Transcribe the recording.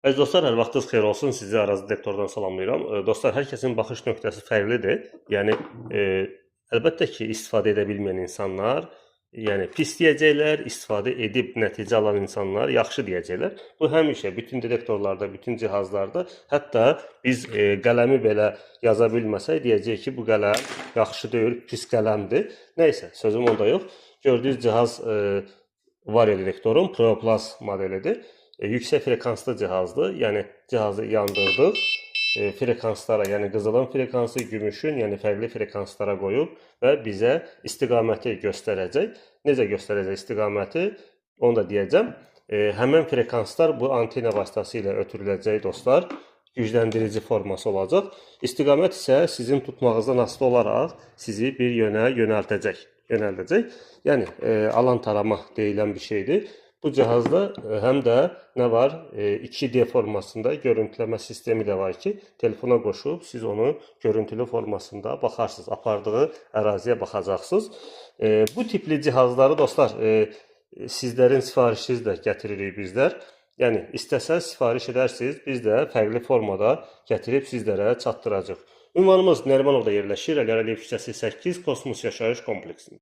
Əziz dostlar, hər vaxtınız xeyir olsun. Sizi Araz Detektordan salamlayıram. Dostlar, hər kəsin baxış nöqtəsi fərqlidir. Yəni əlbəttə ki, istifadə edə bilməyən insanlar, yəni pis deyəcəklər, istifadə edib nəticə alan insanlar yaxşı deyəcəklər. Bu həmişə bütün detektorlarda, bütün cihazlarda, hətta biz qələmi belə yaza bilməsək deyəcəyik ki, bu qələm yaxşı deyil, pis qələmdir. Nəysə, sözüm onda yox. Gördüyünüz cihaz Vario detektorun Pro Plus modelidir. Yüksək frekanslı cihazdır. Yəni cihazı yandırdıq. Frekanslara, yəni qızılın frekansı, gümüşün, yəni fərqli frekanslara qoyub və bizə istiqaməti göstərəcək. Necə göstərəcək istiqaməti? Onu da deyəcəm. Həmin frekanslar bu antena vasitəsilə ötürüləcək dostlar. Gücləndirici forması olacaq. İstiqamət isə sizin tutmağınızdan asılı olaraq sizi bir yönə yönəldəcək. Yəni alan tarama deyilən bir şeydir. Bu cihazda həm də nə var? 2D formasında görüntüləmə sistemi də var ki, telefona qoşub siz onu görüntülü formasında baxarsınız. Apardığı əraziyə baxacaqsınız. Bu tipli cihazları dostlar sizlərin sifarişinizlə gətiririk bizlər. Yəni istəsəz sifariş edərsiniz, biz də fərqli formada gətirib sizlərə çatdıracağıq. Ünvanımız Nərimanovda yerləşir. Əliyev küçəsi 8 Kosmos yaşayış kompleksində.